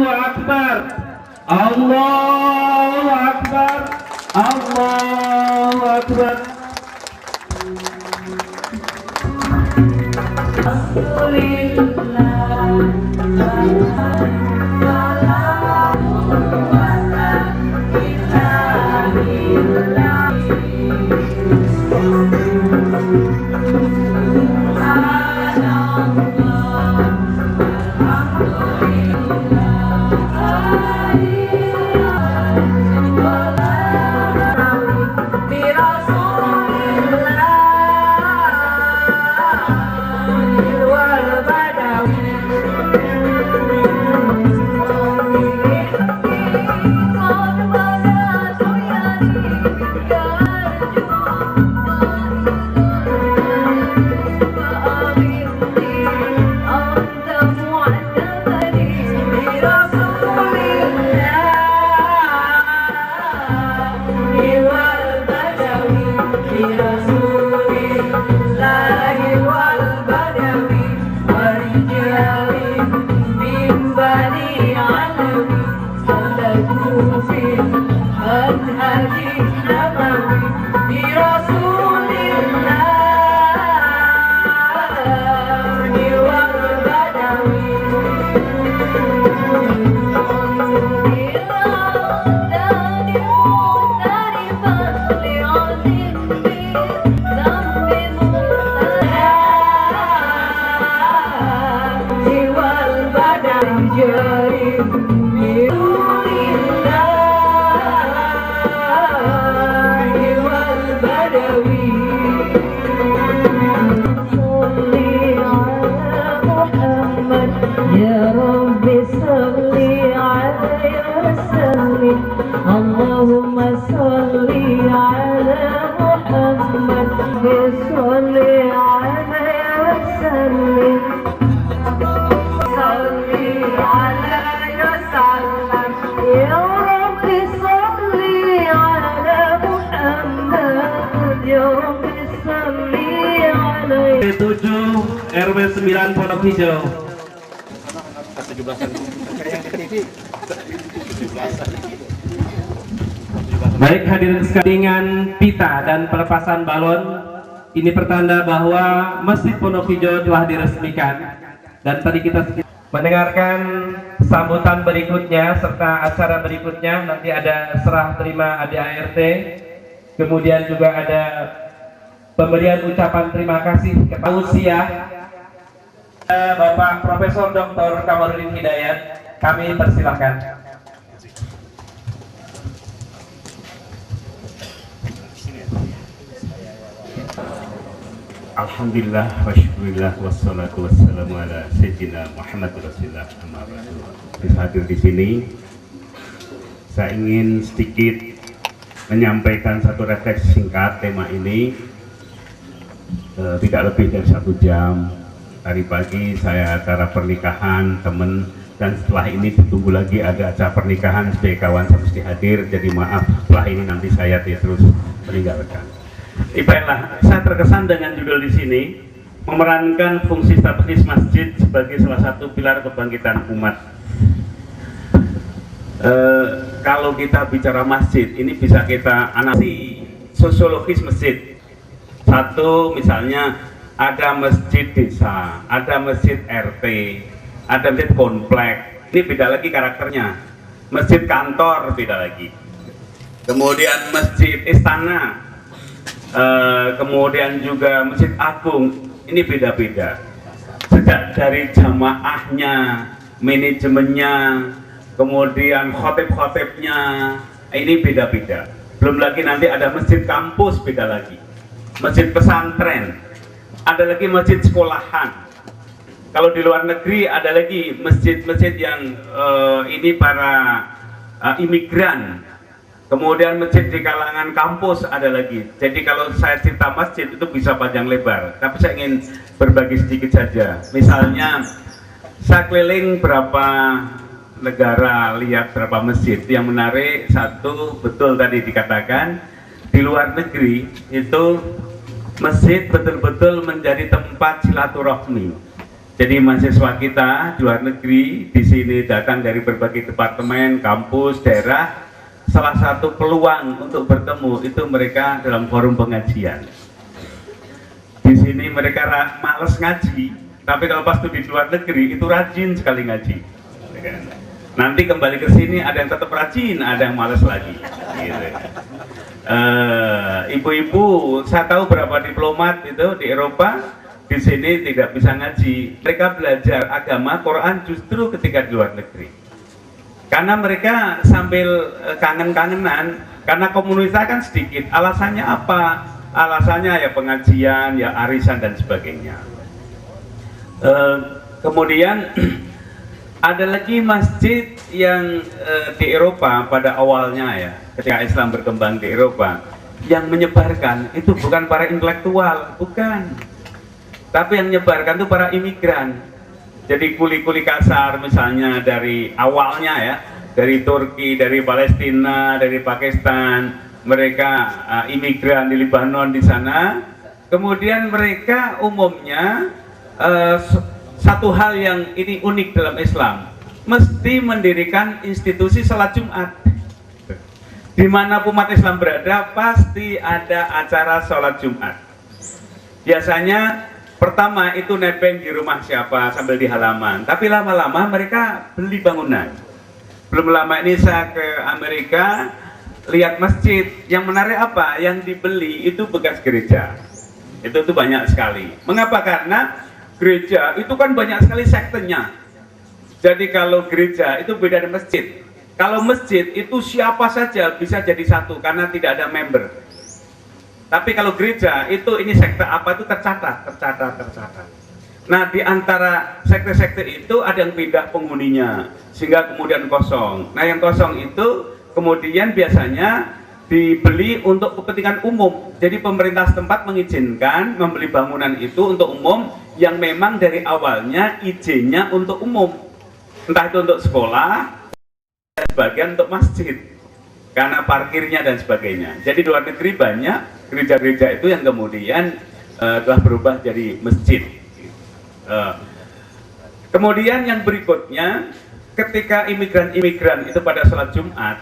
Akbar. Allahu Akbar. Allahu Akbar. Allahumma sholli ala Muhammad sholli alaihi wasallim sholli alaihi wasallam ya Rabbi sholli ala Muhammad ya Rabbi sholli alaihi. 7 RW 9 Pondok Hijau. Baik hadirin sekalian, pita dan pelepasan balon ini pertanda bahwa Masjid Pondok Hijau telah diresmikan. Dan tadi kita mendengarkan sambutan berikutnya serta acara berikutnya. Nanti ada serah terima ADART, kemudian juga ada pemberian ucapan terima kasih kepada usia Bapak Profesor Dr. Kamarudin Hidayat. Kami persilahkan. Alhamdulillah wa syukurillah wassalatu wassalamu ala sayyidina Muhammad Rasulullah. Bisa hadir di sini, saya ingin sedikit menyampaikan satu refleksi singkat tema ini. Tidak lebih dari 1 jam. Tadi pagi saya acara pernikahan teman, dan setelah ini ditunggu lagi ada acara pernikahan sebagai kawan, saya mesti hadir. Jadi maaf, setelah ini nanti saya terus meninggalkan. Baiklah, saya terkesan dengan judul di sini, memerankan fungsi strategis masjid sebagai salah satu pilar kebangkitan umat. Kalau kita bicara masjid, ini bisa kita analisis sosiologis masjid. Satu, misalnya ada masjid desa, ada masjid RT, ada masjid komplek. Ini beda lagi karakternya. Masjid kantor beda lagi. Kemudian masjid istana. Kemudian juga Masjid Agung, ini beda-beda. Sejak dari jamaahnya, manajemennya, kemudian khotib-khotibnya, ini beda-beda. Belum lagi nanti ada masjid kampus, beda lagi. Masjid pesantren, ada lagi masjid sekolahan. Kalau di luar negeri ada lagi masjid-masjid yang ini para imigran. Kemudian masjid di kalangan kampus ada lagi. Jadi kalau saya cerita masjid itu bisa panjang lebar, tapi saya ingin berbagi sedikit saja. Misalnya saya keliling berapa negara, lihat berapa masjid. Yang menarik satu, betul tadi dikatakan, di luar negeri itu masjid betul-betul menjadi tempat silaturahmi. Jadi mahasiswa kita di luar negeri di sini datang dari berbagai departemen, kampus, daerah. Salah satu peluang untuk bertemu itu mereka dalam forum pengajian. Di sini mereka males ngaji, tapi kalau pas di luar negeri itu rajin sekali ngaji. Nanti kembali ke sini ada yang tetap rajin, ada yang males lagi. Gitu. Ibu-ibu, saya tahu berapa diplomat itu di Eropa. Di sini tidak bisa ngaji. Mereka belajar agama Quran justru ketika di luar negeri. Karena mereka sambil kangen-kangenan, karena komunitas kan sedikit. Alasannya apa? Alasannya ya pengajian, ya arisan dan sebagainya. Kemudian ada lagi masjid yang di Eropa pada awalnya ya, ketika Islam berkembang di Eropa, yang menyebarkan itu bukan para intelektual, bukan. Tapi yang menyebarkan itu para imigran. Jadi kuli-kuli kasar misalnya dari awalnya ya, dari Turki, dari Palestina, dari Pakistan, mereka imigran di Lebanon di sana. Kemudian mereka umumnya satu hal yang ini unik dalam Islam, mesti mendirikan institusi salat Jumat. Di mana umat Islam berada pasti ada acara salat Jumat. Biasanya pertama itu nebeng di rumah siapa sambil di halaman, tapi lama-lama mereka beli bangunan. Belum lama ini saya ke Amerika, lihat masjid. Yang menarik apa? Yang dibeli itu bekas gereja. Itu tuh banyak sekali. Mengapa? Karena gereja itu kan banyak sekali sektenya. Jadi kalau gereja itu beda dengan masjid. Kalau masjid itu siapa saja bisa jadi satu karena tidak ada member. Tapi kalau gereja itu ini sekte apa itu tercatat. Nah di antara sekte-sekte itu ada yang pindah penghuninya sehingga kemudian kosong. Nah yang kosong itu kemudian biasanya dibeli untuk kepentingan umum. Jadi pemerintah setempat mengizinkan membeli bangunan itu untuk umum yang memang dari awalnya izinnya untuk umum. Entah itu untuk sekolah, dan sebagian untuk masjid. Karena parkirnya dan sebagainya. Jadi di luar negeri banyak gereja-gereja itu yang kemudian telah berubah jadi masjid. Kemudian yang berikutnya, ketika imigran-imigran itu pada sholat Jumat,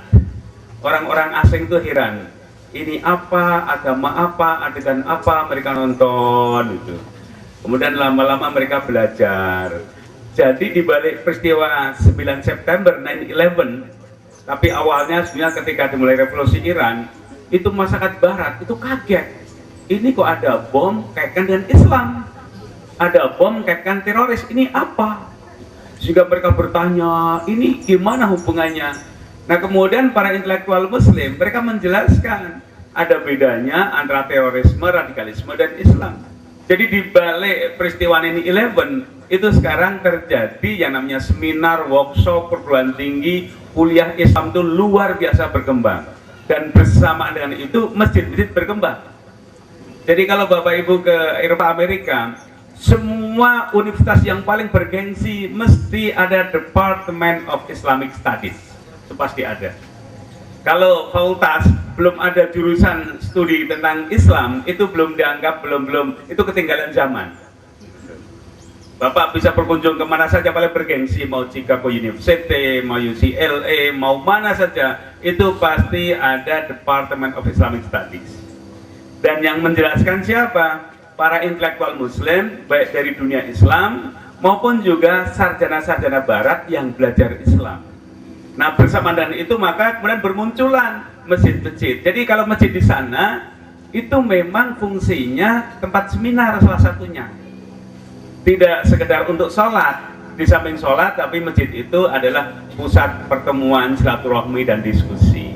orang-orang asing itu heran. Ini apa, agama apa, adegan apa, mereka nonton itu. Kemudian lama-lama mereka belajar. Jadi di balik peristiwa 9 September 9/11, tapi awalnya sebenarnya ketika dimulai revolusi Iran, itu masyarakat Barat itu kaget. Ini kok ada bom kaitkan dengan Islam, ada bom kaitkan teroris, ini apa? Sehingga mereka bertanya, ini gimana hubungannya? Nah kemudian para intelektual Muslim, mereka menjelaskan ada bedanya antara terorisme, radikalisme, dan Islam. Jadi di balik peristiwa 9/11 itu sekarang terjadi yang namanya seminar, workshop, perguruan tinggi, kuliah Islam itu luar biasa berkembang. Dan bersamaan dengan itu masjid-masjid berkembang. Jadi kalau Bapak Ibu ke Eropa, Amerika, semua universitas yang paling bergengsi mesti ada Department of Islamic Studies. Itu pasti ada. Kalau fakultas belum ada jurusan studi tentang Islam, itu belum dianggap, belum itu ketinggalan zaman. Bapak bisa berkunjung kemana saja paling bergengsi, mau Chicago University, mau UCLA, mau mana saja, itu pasti ada Department of Islamic Studies. Dan yang menjelaskan siapa? Para intelektual Muslim, baik dari dunia Islam, maupun juga sarjana-sarjana Barat yang belajar Islam. Nah bersamaan dengan itu maka kemudian bermunculan masjid-masjid. Jadi kalau masjid di sana, itu memang fungsinya tempat seminar salah satunya. Tidak sekedar untuk sholat, di samping sholat, tapi masjid itu adalah pusat pertemuan, silaturahmi, dan diskusi.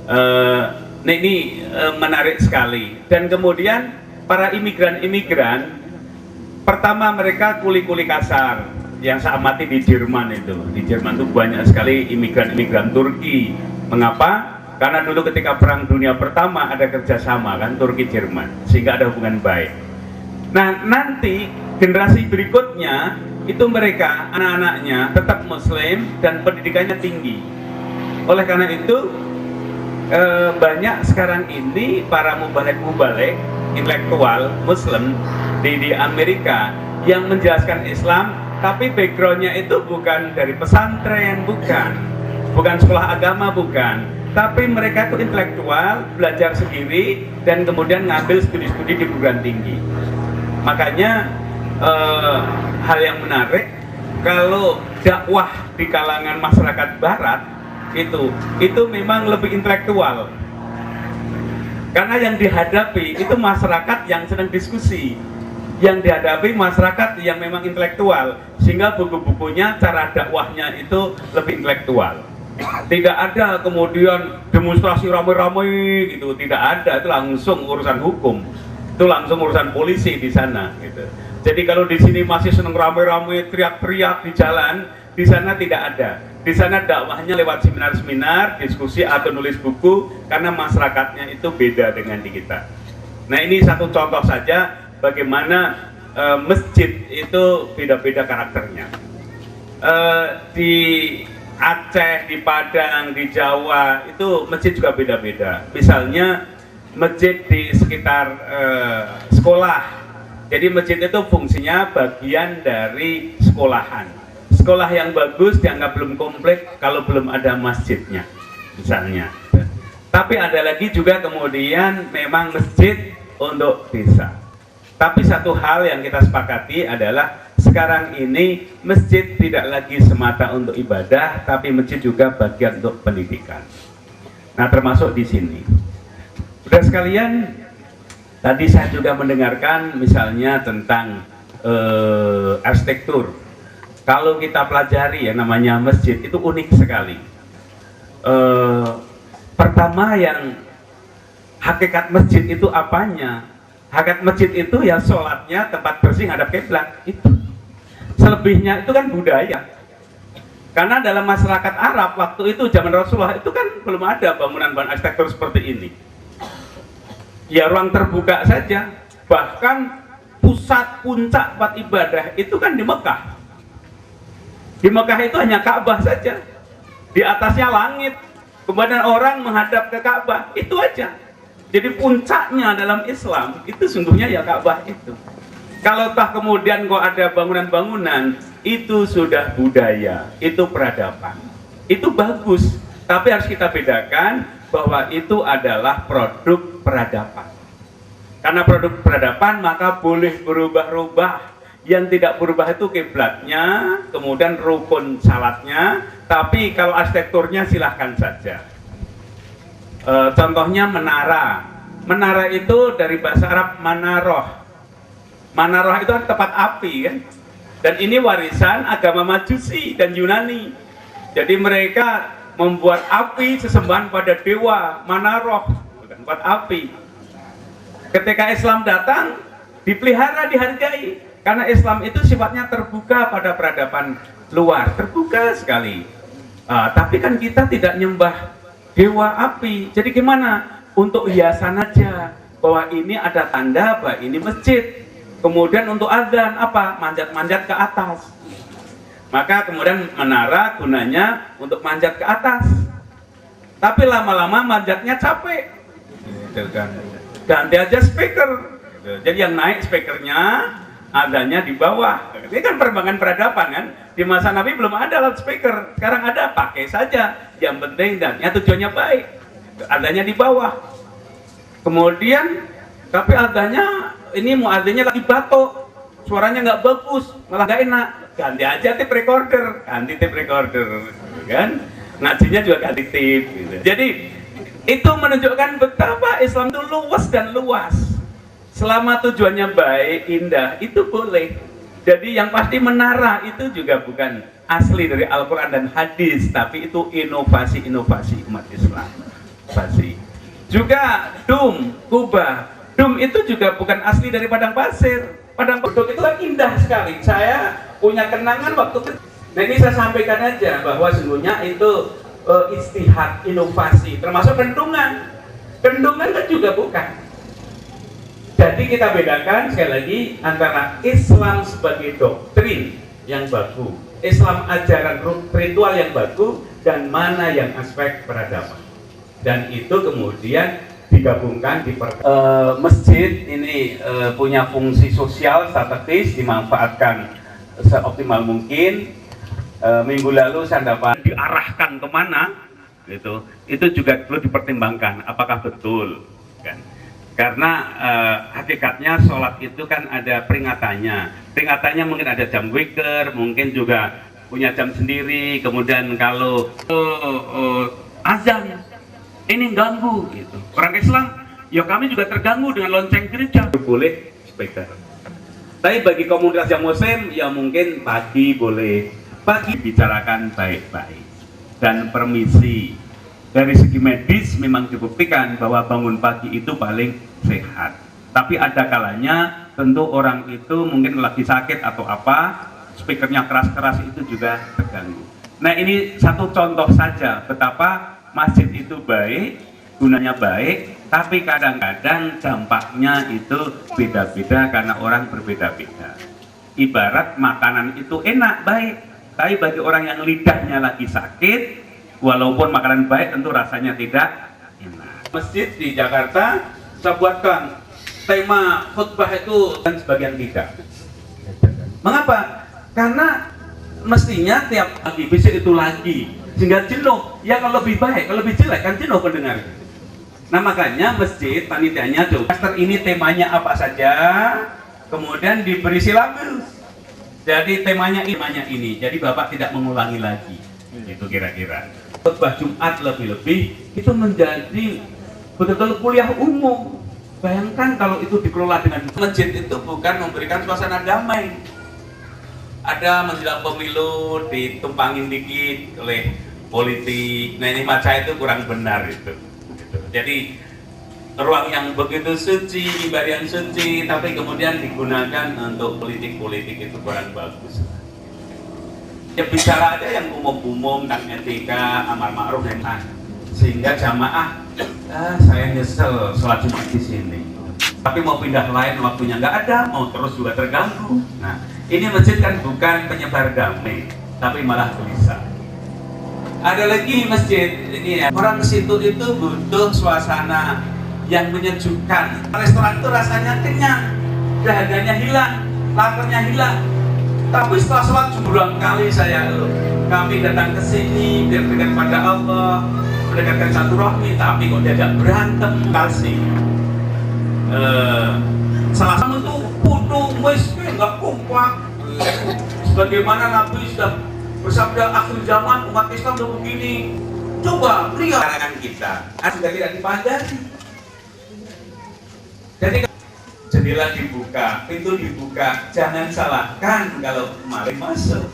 Nah ini menarik sekali. Dan kemudian para imigran-imigran, pertama mereka kuli-kuli kasar, yang saya amati di Jerman itu. Di Jerman itu banyak sekali imigran-imigran Turki. Mengapa? Karena dulu ketika Perang Dunia Pertama ada kerjasama kan Turki-Jerman, sehingga ada hubungan baik. Nah nanti generasi berikutnya itu mereka anak-anaknya tetap Muslim dan pendidikannya tinggi. Oleh karena itu banyak sekarang ini para mubalek-mubalek intelektual Muslim di Amerika yang menjelaskan Islam, tapi backgroundnya itu bukan dari pesantren, bukan sekolah agama, bukan. Tapi mereka itu intelektual, belajar sendiri, dan kemudian ngambil studi-studi di perguruan tinggi. Makanya hal yang menarik, kalau dakwah di kalangan masyarakat Barat itu memang lebih intelektual. Karena yang dihadapi itu masyarakat yang sedang diskusi, yang dihadapi masyarakat yang memang intelektual, sehingga buku-bukunya, cara dakwahnya itu lebih intelektual. Tidak ada kemudian demonstrasi ramai-ramai gitu, tidak ada. Itu langsung urusan hukum, itu langsung urusan polisi di sana gitu. Jadi kalau di sini masih seneng ramai-ramai, teriak-teriak di jalan, di sana tidak ada. Di sana dakwahnya lewat seminar-seminar, diskusi atau nulis buku, karena masyarakatnya itu beda dengan di kita. Nah, ini satu contoh saja bagaimana masjid itu beda-beda karakternya. Di Aceh, di Padang, di Jawa itu masjid juga beda-beda. Misalnya masjid di sekitar sekolah. Jadi masjid itu fungsinya bagian dari sekolahan. Sekolah yang bagus dianggap belum komplit kalau belum ada masjidnya, misalnya. Tapi ada lagi juga kemudian memang masjid untuk desa. Tapi satu hal yang kita sepakati adalah sekarang ini masjid tidak lagi semata untuk ibadah, tapi masjid juga bagian untuk pendidikan. Nah, termasuk di sini. Saudara sekalian, tadi saya juga mendengarkan misalnya tentang arsitektur. Kalau kita pelajari ya namanya masjid itu unik sekali. Pertama yang hakikat masjid itu apanya? Hakikat masjid itu ya sholatnya tempat bersih hadap kiblat itu. Selebihnya itu kan budaya. Karena dalam masyarakat Arab waktu itu zaman Rasulullah itu kan belum ada bangunan-bangunan arsitektur seperti ini. Ya ruang terbuka saja. Bahkan pusat puncak tempat ibadah itu kan di Mekah. Di Mekah itu hanya Ka'bah saja. Di atasnya langit. Kemudian orang menghadap ke Ka'bah. Itu aja. Jadi puncaknya dalam Islam itu sungguhnya ya Ka'bah itu. Kalau tak kemudian kok ada bangunan-bangunan, itu sudah budaya, itu peradaban. Itu bagus. Tapi harus kita bedakan bahwa itu adalah produk peradaban. Karena produk peradaban maka boleh berubah-ubah. Yang tidak berubah itu kiblatnya, kemudian rukun salatnya, tapi kalau arsitekturnya silahkan saja. Contohnya menara. Menara itu dari bahasa Arab manaroh. Manaroh itu kan tempat api kan. Dan ini warisan agama Majusi dan Yunani. Jadi mereka membuat api sesembahan pada dewa, manaroh, tempat api. Ketika Islam datang, dipelihara, dihargai. Karena Islam itu sifatnya terbuka pada peradaban luar, terbuka sekali. Tapi kan kita tidak nyembah dewa api. Jadi gimana? Untuk hiasan aja, bahwa ini ada tanda bahwa ini masjid. Kemudian untuk adzan apa? Manjat-manjat ke atas. Maka kemudian menara gunanya untuk manjat ke atas. Tapi lama-lama manjatnya capek. Ganti aja speaker. Jadi yang naik speakernya, adanya di bawah. Ini kan perkembangan peradaban kan. Di masa Nabi belum ada loudspeaker. Sekarang ada, pakai saja. Yang penting dan ya tujuannya baik. Adanya di bawah. Kemudian tapi adanya ini muadzinnya lagi batuk. Suaranya nggak bagus, malah nggak enak. Ganti aja tape recorder, ganti tape recorder, kan? Ngajinya juga ganti tape. Gitu. Jadi itu menunjukkan betapa Islam itu luas dan luas. Selama tujuannya baik, indah, itu boleh. Jadi yang pasti menara itu juga bukan asli dari Al-Quran dan hadis, tapi itu inovasi-inovasi umat Islam. Inovasi. Juga dum, kubah. Dum itu juga bukan asli dari padang pasir. Padang pasir itu kan indah sekali. Saya punya kenangan waktu kecil. Nah ini saya sampaikan aja bahwa sesungguhnya itu istihad, inovasi, termasuk bendungan. Bendungan kan juga bukan. Jadi kita bedakan sekali lagi antara Islam sebagai doktrin yang baku, Islam ajaran ritual yang baku, dan mana yang aspek peradaban. Dan itu kemudian digabungkan masjid ini punya fungsi sosial strategis, dimanfaatkan seoptimal mungkin. Minggu lalu saya dapat diarahkan kemana gitu, itu juga perlu dipertimbangkan apakah betul kan. Karena hakikatnya sholat itu kan ada peringatannya mungkin ada jam wiker, mungkin juga punya jam sendiri. Kemudian kalau azan ini ganggu gitu. Orang Islam ya kami juga terganggu dengan lonceng gereja, boleh speaker. Tapi bagi komunitas yang muslim ya mungkin pagi boleh, pagi bicarakan baik-baik dan permisi. Dari segi medis memang dibuktikan bahwa bangun pagi itu paling sehat. Tapi ada kalanya tentu orang itu mungkin lagi sakit atau apa, speakernya keras-keras itu juga terganggu. Nah ini satu contoh saja betapa masjid itu baik, gunanya baik, tapi kadang-kadang dampaknya itu beda-beda karena orang berbeda-beda. Ibarat makanan itu enak, baik, tapi bagi orang yang lidahnya lagi sakit, walaupun makanan baik tentu rasanya tidak enak. Masjid di Jakarta saya buatkan tema khutbah itu dan sebagian tidak. Mengapa? Karena mestinya tiap pagi bisik itu lagi sehingga jenuh. Ya kalau lebih baik, kalau lebih jelek kan jenuh pendengar. Nah makanya masjid panitianya coba master ini temanya apa saja, kemudian diberi silabus. Jadi temanya ini. Jadi Bapak tidak mengulangi lagi. Itu kira-kira. Khutbah Jumat lebih-lebih itu menjadi betul-betul kuliah umum. Bayangkan kalau itu dikelola dengan masjid itu bukan memberikan suasana damai. Ada menjelang pemilu ditumpangin dikit oleh politik. Nah ini maca itu kurang benar itu. Jadi ruang yang begitu suci, ibadah yang suci, tapi kemudian digunakan untuk politik-politik itu kurang bagus. Ya bicara aja yang umum-umum tentang etika, amar ma'ruf dan nahi, sehingga jamaah saya nyesel sholat Jumat di sini. Tapi mau pindah lain waktunya nggak ada, mau terus juga terganggu. Nah ini masjid kan bukan penyebar damai, tapi malah gelisah. Ada lagi masjid ini ya, orang ke situ itu butuh suasana yang menyejukkan. Restoran itu rasanya kenyang, dahaganya hilang, laparnya hilang. Tapi setelah sholat berulang kali kami datang ke sini biar dekat pada Allah, mendekatkan satu rahmi, tapi kok diajak berantem kasih. Salah satu itu putu miskin nggak kompak. Sebagaimana Nabi sudah bersabda akhir zaman umat Islam udah begini. Coba lihat karangan kita, sudah tidak dipandang. Jadi jendela dibuka, pintu dibuka, jangan salahkan kalau maling masuk.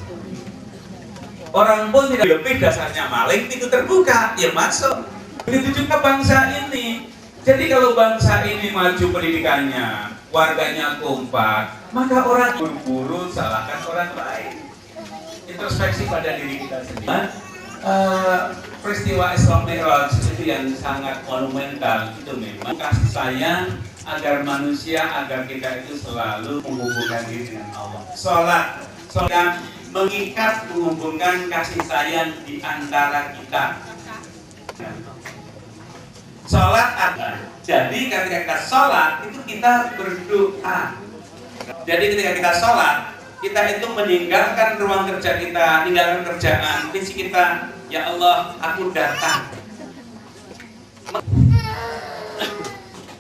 Orang pun tidak lebih dasarnya maling, pintu terbuka, ya masuk. Begitu juga bangsa ini. Jadi kalau bangsa ini maju pendidikannya, warganya kompak, maka orang buru-buru salahkan orang lain. Introspeksi pada diri kita sendiri. Peristiwa Isra Mi'raj itu yang sangat monumental, itu memang kasih sayang agar manusia, agar kita itu selalu menghubungkan diri dengan Allah. Sholat mengikat, menghubungkan kasih sayang di antara kita. Sholat ada. Jadi ketika kita sholat itu kita berdoa. Jadi ketika kita sholat, kita itu meninggalkan ruang kerja kita, meninggalkan kerjaan, visi kita. Ya Allah, aku datang.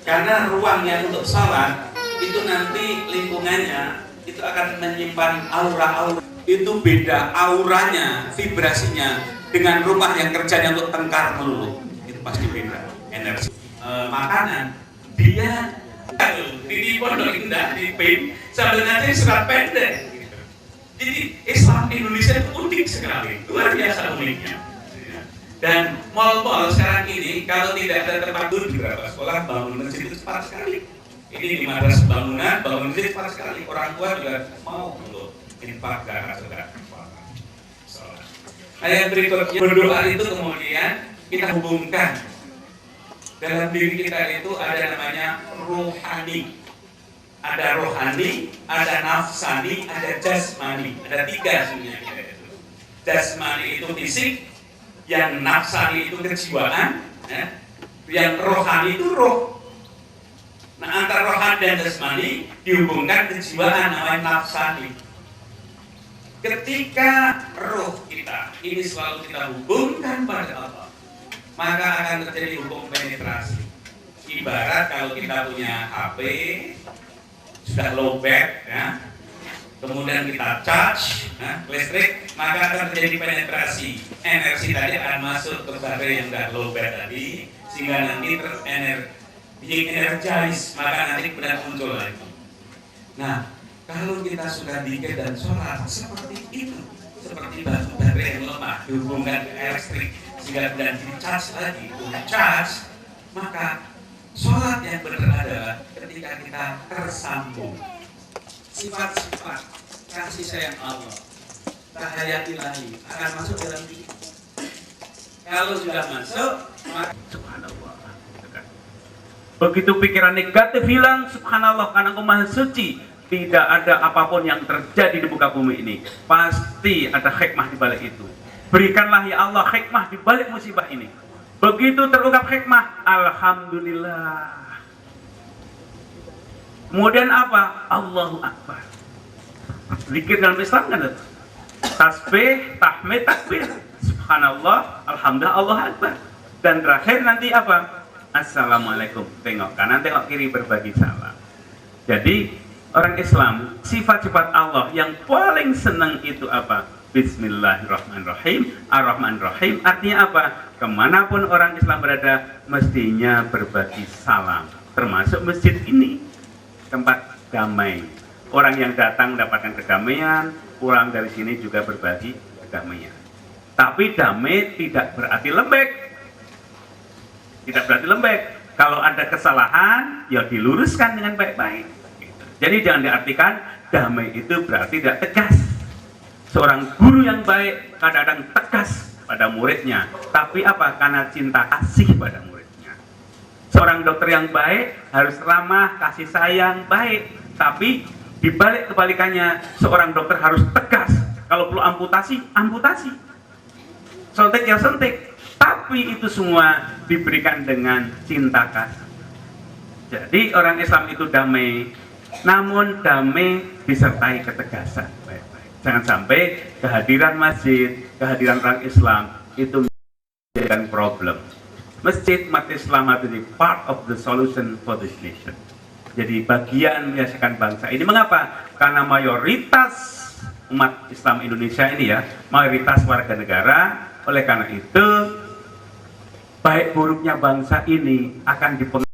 Karena ruangnya untuk sholat itu nanti lingkungannya itu akan menyimpan aura-aura. Itu beda auranya, vibrasinya dengan rumah yang kerjanya untuk tengkar melulu. Itu pasti beda energi. Makanan dia di Pondok Indah di PIN sambil ngaji surat pendek. Jadi Islam Indonesia itu unik sekali, luar biasa uniknya. Dan mal-mal sekarang ini kalau tidak ada tempat duduk di beberapa sekolah bangun masjid itu cepat sekali. Ini di madrasah bangunan masjid cepat sekali. Orang tua juga mau untuk infak zakat saudara. Nah yang berikutnya berdoa itu kemudian kita hubungkan dalam diri kita itu ada namanya rohani. Ada rohani, ada nafsani, ada jasmani. Ada tiga sebenarnya kita itu. Jasmani itu fisik, yang nafsani itu kejiwaan, ya. Yang rohani itu roh. Nah, antara rohani dan jasmani dihubungkan kejiwaan namanya nafsani. Ketika roh kita ini selalu kita hubungkan pada Allah, maka akan terjadi hukum penetrasi. Ibarat kalau kita punya HP sudah lowbat, ya, kemudian kita charge listrik, maka akan terjadi penetrasi. Energi tadi akan masuk ke baterai yang sudah lowbat tadi, sehingga nanti energize, maka nanti kemudian muncul lagi. Nah, kalau kita sudah dikir dan sholat seperti itu, seperti baterai yang lemah dihubungkan ke listrik, sehingga kemudian di-charge lagi, charge, maka sholat yang benar adalah ketika kita tersambung. Sifat-sifat kasih sayang Allah, cahaya ilahi akan masuk dalam diri. Kalau sudah masuk, maka subhanallah. Begitu pikiran negatif hilang, subhanallah, karena Engkau Maha Suci, tidak ada apapun yang terjadi di muka bumi ini. Pasti ada hikmah di balik itu. Berikanlah ya Allah hikmah di balik musibah ini. Begitu terungkap hikmah, alhamdulillah. Kemudian apa? Allahu Akbar. Zikir dalam Islam kan itu. Tasbih, tahmid, takbir. Subhanallah, alhamdulillah, Allah Akbar. Dan terakhir nanti apa? Assalamualaikum. Tengok kanan, tengok kiri, berbagi salam. Jadi orang Islam, sifat-sifat Allah yang paling senang itu apa? Bismillahirrahmanirrahim, Ar-Rahmanirrahim. Artinya apa? Kemanapun orang Islam berada, mestinya berbagi salam. Termasuk masjid ini, tempat damai. Orang yang datang mendapatkan kedamaian, pulang dari sini juga berbagi kedamaian. Tapi damai tidak berarti lembek. Tidak berarti lembek. Kalau ada kesalahan, ya diluruskan dengan baik-baik. Jadi jangan diartikan damai itu berarti tidak tegas. Seorang guru yang baik kadang-kadang tegas pada muridnya, tapi apa? Karena cinta kasih pada muridnya. Seorang dokter yang baik harus ramah, kasih sayang, baik, tapi dibalik kebalikannya, seorang dokter harus tegas. Kalau perlu amputasi, amputasi. Suntik ya suntik. Tapi itu semua diberikan dengan cinta kasih. Jadi orang Islam itu damai, namun damai disertai ketegasan. Jangan sampai kehadiran masjid, kehadiran orang Islam itu menjadikan problem. Masjid umat Islam harus menjadi part of the solution for this nation. Jadi bagian menyelesaikan bangsa ini. Mengapa? Karena mayoritas umat Islam Indonesia ini ya, mayoritas warga negara. Oleh karena itu, baik buruknya bangsa ini akan dipengaruhi